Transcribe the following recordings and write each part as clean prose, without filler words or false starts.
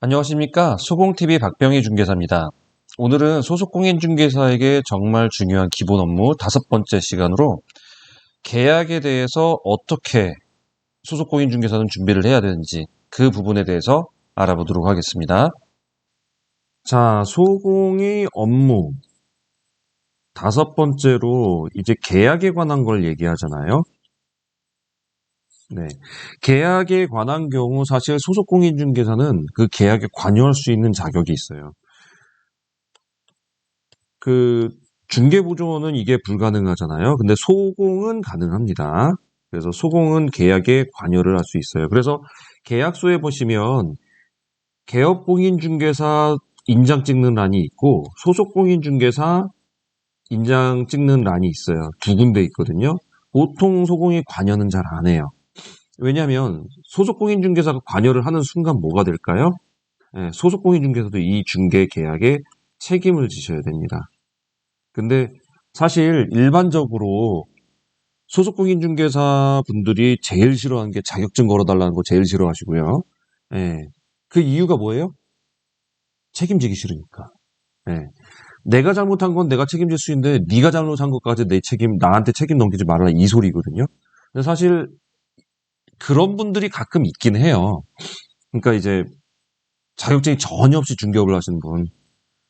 안녕하십니까. 소공TV 박병희 중개사입니다. 오늘은 소속공인중개사에게 정말 중요한 기본 업무 5번째 시간으로 계약에 대해서 어떻게 소속공인중개사는 준비를 해야 되는지 그 부분에 대해서 알아보도록 하겠습니다. 자, 소공의 업무 5번째로 이제 계약에 관한 걸 얘기하잖아요. 네. 계약에 관한 경우 사실 소속공인중개사는 그 계약에 관여할 수 있는 자격이 있어요. 그 중개보조는 이게 불가능하잖아요. 근데 소공은 가능합니다. 그래서 소공은 계약에 관여를 할 수 있어요. 그래서 계약서에 보시면 개업공인중개사 인장 찍는 란이 있고 소속공인중개사 인장 찍는 란이 있어요. 두 군데 있거든요. 보통 소공이 관여는 잘 안 해요. 왜냐하면 소속공인중개사가 관여를 하는 순간 뭐가 될까요? 네, 소속공인중개사도 이 중개계약에 책임을 지셔야 됩니다. 근데 사실 일반적으로 소속공인중개사 분들이 제일 싫어하는 게 자격증 걸어달라는 거 제일 싫어하시고요. 예. 그 이유가 뭐예요? 책임지기 싫으니까. 예. 내가 잘못한 건 내가 책임질 수 있는데 네가 잘못한 것까지 나한테 책임 넘기지 말라 이 소리거든요. 근데 사실 그런 분들이 가끔 있긴 해요. 그러니까 이제 자격증이 전혀 없이 중개업을 하시는 분,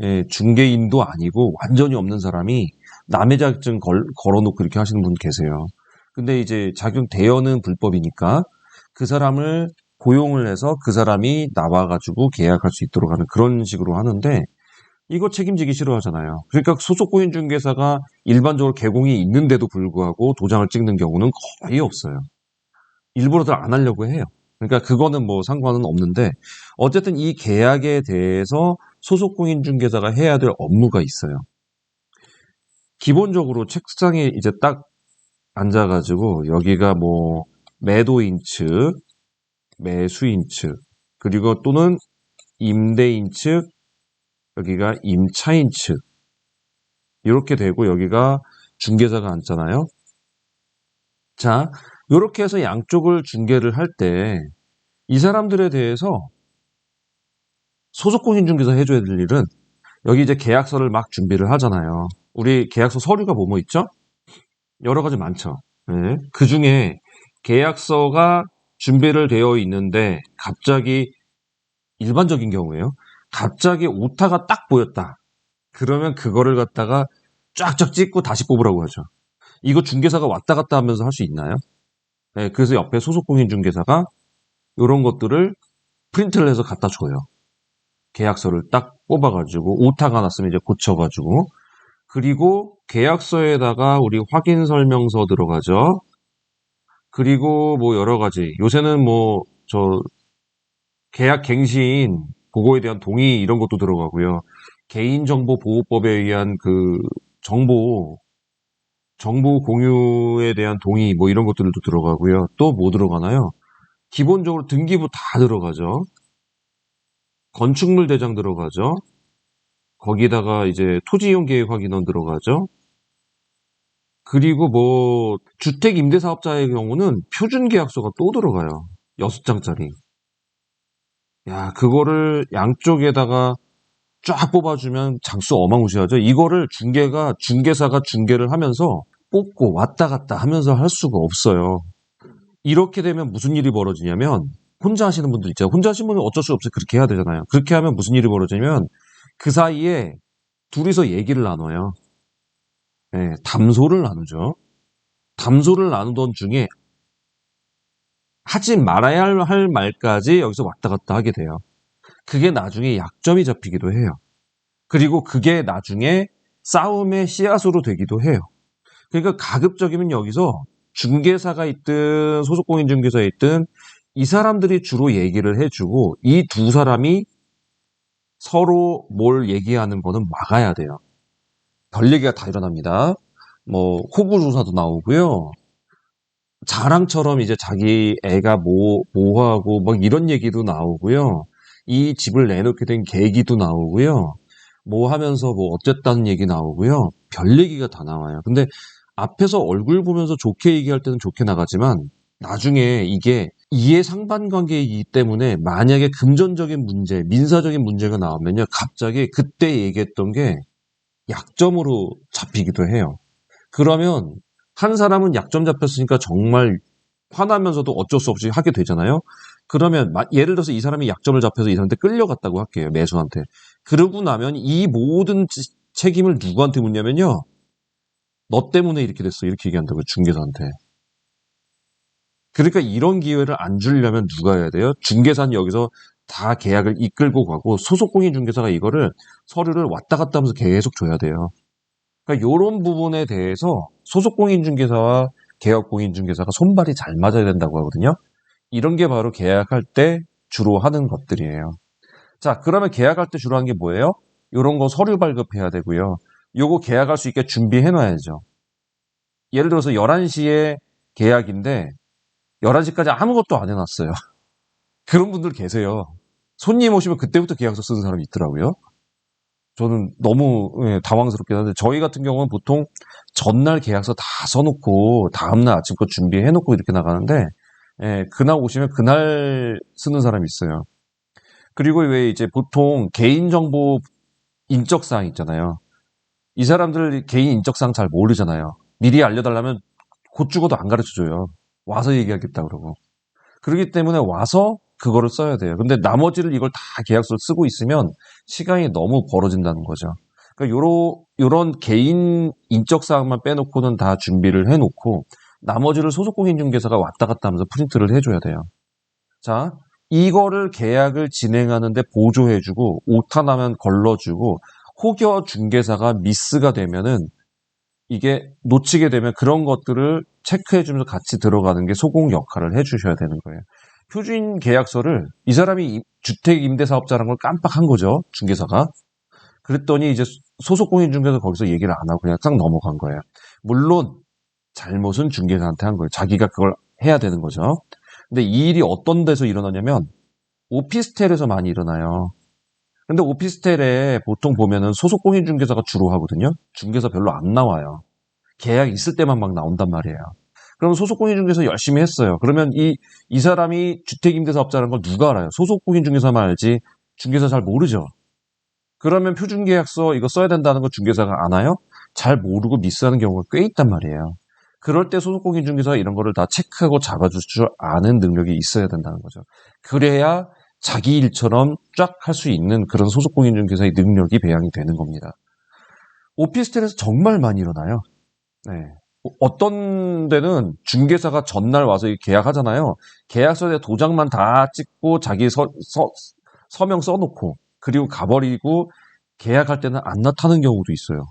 예, 중개인도 아니고 완전히 없는 사람이 남의 자격증 걸어놓고 이렇게 하시는 분 계세요. 근데 이제 자격 대여는 불법이니까 그 사람을 고용을 해서 그 사람이 나와가지고 계약할 수 있도록 하는 그런 식으로 하는데 이거 책임지기 싫어하잖아요. 그러니까 소속공인중개사가 일반적으로 개공이 있는데도 불구하고 도장을 찍는 경우는 거의 없어요. 일부러들 안 하려고 해요. 그러니까 그거는 뭐 상관은 없는데 어쨌든 이 계약에 대해서 소속공인중개사가 해야 될 업무가 있어요. 기본적으로 책상에 이제 딱 앉아가지고 여기가 뭐 매도인 측, 매수인 측, 그리고 또는 임대인 측, 여기가 임차인 측 이렇게 되고 여기가 중개사가 앉잖아요. 자, 이렇게 해서 양쪽을 중개를 할 때 이 사람들에 대해서 소속공인중개사 해줘야 될 일은 여기 이제 계약서를 막 준비를 하잖아요. 우리 계약서 서류가 뭐뭐 있죠? 여러 가지 많죠. 네. 그 중에 계약서가 준비를 되어 있는데 갑자기 일반적인 경우에요. 갑자기 오타가 딱 보였다. 그러면 그거를 갖다가 쫙쫙 찍고 다시 뽑으라고 하죠. 이거 중개사가 왔다 갔다 하면서 할 수 있나요? 네, 그래서 옆에 소속공인중개사가 이런 것들을 프린트를 해서 갖다 줘요. 계약서를 딱 뽑아가지고 오타가 났으면 이제 고쳐가지고 그리고 계약서에다가 우리 확인 설명서 들어가죠. 그리고 뭐 여러 가지 요새는 뭐 저 계약 갱신 그거에 대한 동의 이런 것도 들어가고요. 개인정보보호법에 의한 그 정보 공유에 대한 동의 뭐 이런 것들도 들어가고요. 또 뭐 들어가나요? 기본적으로 등기부 다 들어가죠. 건축물 대장 들어가죠. 거기다가 이제 토지이용계획 확인원 들어가죠. 그리고 뭐 주택 임대사업자의 경우는 표준계약서가 또 들어가요. 6장짜리. 야, 그거를 양쪽에다가 쫙 뽑아주면 장수 어마무시하죠. 이거를 중개사가 중개를 하면서 뽑고 왔다 갔다 하면서 할 수가 없어요. 이렇게 되면 무슨 일이 벌어지냐면 혼자 하시는 분들 있잖아요. 혼자 하시는 분은 어쩔 수 없이 그렇게 해야 되잖아요. 그렇게 하면 무슨 일이 벌어지냐면 그 사이에 둘이서 얘기를 나눠요. 네, 담소를 나누죠. 담소를 나누던 중에 하지 말아야 할 말까지 여기서 왔다 갔다 하게 돼요. 그게 나중에 약점이 잡히기도 해요. 그리고 그게 나중에 싸움의 씨앗으로 되기도 해요. 그러니까 가급적이면 여기서 중개사가 있든 소속공인중개사가 있든 이 사람들이 주로 얘기를 해주고 이 두 사람이 서로 뭘 얘기하는 거는 막아야 돼요. 별 얘기가 다 일어납니다. 뭐 호구조사도 나오고요. 자랑처럼 이제 자기 애가 뭐하고 막 이런 얘기도 나오고요. 이 집을 내놓게 된 계기도 나오고요. 뭐 하면서 뭐 어쨌다는 얘기 나오고요. 별 얘기가 다 나와요. 근데 앞에서 얼굴 보면서 좋게 얘기할 때는 좋게 나가지만 나중에 이게 이해 상반관계이기 때문에 만약에 금전적인 문제, 민사적인 문제가 나오면요. 갑자기 그때 얘기했던 게 약점으로 잡히기도 해요. 그러면 한 사람은 약점 잡혔으니까 정말 화나면서도 어쩔 수 없이 하게 되잖아요. 그러면 예를 들어서 이 사람이 약점을 잡혀서 이 사람한테 끌려갔다고 할게요. 매수한테. 그러고 나면 이 모든 책임을 누구한테 묻냐면요. 너 때문에 이렇게 됐어. 이렇게 얘기한다고요. 중개사한테. 그러니까 이런 기회를 안 주려면 누가 해야 돼요? 중개사는 여기서 다 계약을 이끌고 가고 소속공인 중개사가 이거를 서류를 왔다 갔다 하면서 계속 줘야 돼요. 그러니까 이런 부분에 대해서 소속공인 중개사와 개업공인 중개사가 손발이 잘 맞아야 된다고 하거든요. 이런 게 바로 계약할 때 주로 하는 것들이에요. 자, 그러면 계약할 때 주로 하는 게 뭐예요? 이런 거 서류 발급해야 되고요. 요거 계약할 수 있게 준비해 놔야죠. 예를 들어서 11시에 계약인데 11시까지 아무것도 안 해놨어요. 그런 분들 계세요. 손님 오시면 그때부터 계약서 쓰는 사람이 있더라고요. 저는 너무 당황스럽긴 한데 저희 같은 경우는 보통 전날 계약서 다 써놓고 다음날 아침 거 준비해놓고 이렇게 나가는데 그날 오시면 그날 쓰는 사람이 있어요. 그리고 왜 이제 보통 개인정보 인적사항 있잖아요. 이 사람들 개인 인적사항 잘 모르잖아요. 미리 알려달라면 곧 죽어도 안 가르쳐줘요. 와서 얘기하겠다 그러고. 그렇기 때문에 와서 그거를 써야 돼요. 근데 나머지를 이걸 다 계약서를 쓰고 있으면 시간이 너무 벌어진다는 거죠. 그러니까 요런 개인 인적 사항만 빼놓고는 다 준비를 해놓고 나머지를 소속공인중개사가 왔다 갔다 하면서 프린트를 해줘야 돼요. 자, 이거를 계약을 진행하는데 보조해주고 오타 나면 걸러주고 혹여 중개사가 미스가 되면은 이게 놓치게 되면 그런 것들을 체크해주면서 같이 들어가는 게 소공 역할을 해주셔야 되는 거예요. 표준 계약서를 이 사람이 주택 임대사업자라는 걸 깜빡한 거죠. 중개사가. 그랬더니 이제 소속공인 중개사 거기서 얘기를 안 하고 그냥 딱 넘어간 거예요. 물론 잘못은 중개사한테 한 거예요. 자기가 그걸 해야 되는 거죠. 근데 이 일이 어떤 데서 일어나냐면 오피스텔에서 많이 일어나요. 근데 오피스텔에 보통 보면은 소속공인 중개사가 주로 하거든요. 중개사 별로 안 나와요. 계약 있을 때만 막 나온단 말이에요. 그럼 소속공인중개사 열심히 했어요. 그러면 이 사람이 주택임대사업자라는 걸 누가 알아요? 소속공인중개사만 알지 중개사 잘 모르죠. 그러면 표준계약서 이거 써야 된다는 거 중개사가 아나요? 잘 모르고 미스하는 경우가 꽤 있단 말이에요. 그럴 때 소속공인중개사가 이런 거를 다 체크하고 잡아줄 줄 아는 능력이 있어야 된다는 거죠. 그래야 자기 일처럼 쫙 할 수 있는 그런 소속공인중개사의 능력이 배양이 되는 겁니다. 오피스텔에서 정말 많이 일어나요. 네. 어떤 데는 중개사가 전날 와서 계약하잖아요. 계약서에 도장만 다 찍고 자기 서명 써놓고 그리고 가버리고 계약할 때는 안 나타나는 경우도 있어요.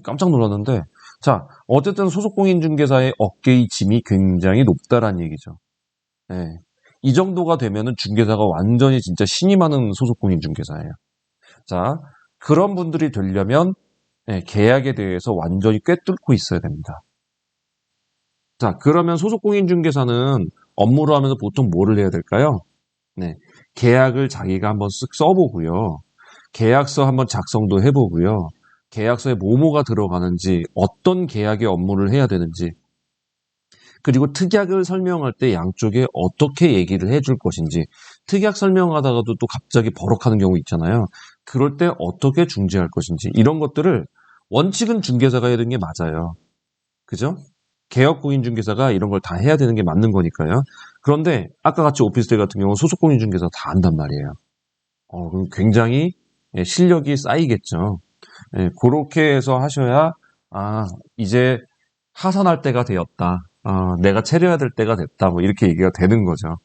깜짝 놀랐는데 자 어쨌든 소속공인중개사의 어깨의 짐이 굉장히 높다라는 얘기죠. 네. 이 정도가 되면은 중개사가 완전히 진짜 신이 많은 소속공인중개사예요. 자 그런 분들이 되려면 계약에 대해서 완전히 꿰뚫고 있어야 됩니다. 자, 그러면 소속공인중개사는 업무를 하면서 보통 뭐를 해야 될까요? 네. 계약을 자기가 한번 쓱 써보고요. 계약서 한번 작성도 해보고요. 계약서에 뭐뭐가 들어가는지, 어떤 계약의 업무를 해야 되는지, 그리고 특약을 설명할 때 양쪽에 어떻게 얘기를 해줄 것인지, 특약 설명하다가도 또 갑자기 버럭하는 경우 있잖아요. 그럴 때 어떻게 중재할 것인지, 이런 것들을 원칙은 중개사가 해야 되는 게 맞아요. 그죠? 개업공인중개사가 이런 걸 다 해야 되는 게 맞는 거니까요. 그런데 아까 같이 오피스텔 같은 경우는 소속공인중개사 다 한단 말이에요. 그럼 굉장히 실력이 쌓이겠죠. 그렇게 해서 하셔야 이제 하산할 때가 되었다. 내가 차려야 될 때가 됐다. 뭐 이렇게 얘기가 되는 거죠.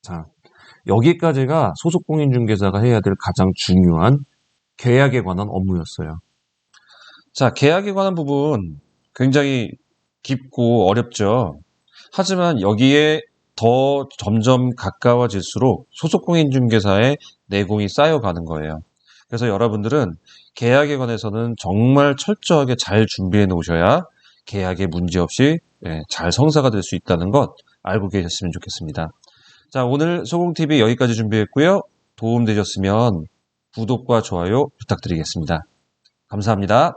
자, 여기까지가 소속공인중개사가 해야 될 가장 중요한 계약에 관한 업무였어요. 자, 계약에 관한 부분 굉장히 깊고 어렵죠. 하지만 여기에 더 점점 가까워질수록 소속공인중개사의 내공이 쌓여가는 거예요. 그래서 여러분들은 계약에 관해서는 정말 철저하게 잘 준비해 놓으셔야 계약에 문제없이 잘 성사가 될 수 있다는 것 알고 계셨으면 좋겠습니다. 자, 오늘 소공TV 여기까지 준비했고요. 도움되셨으면 구독과 좋아요 부탁드리겠습니다. 감사합니다.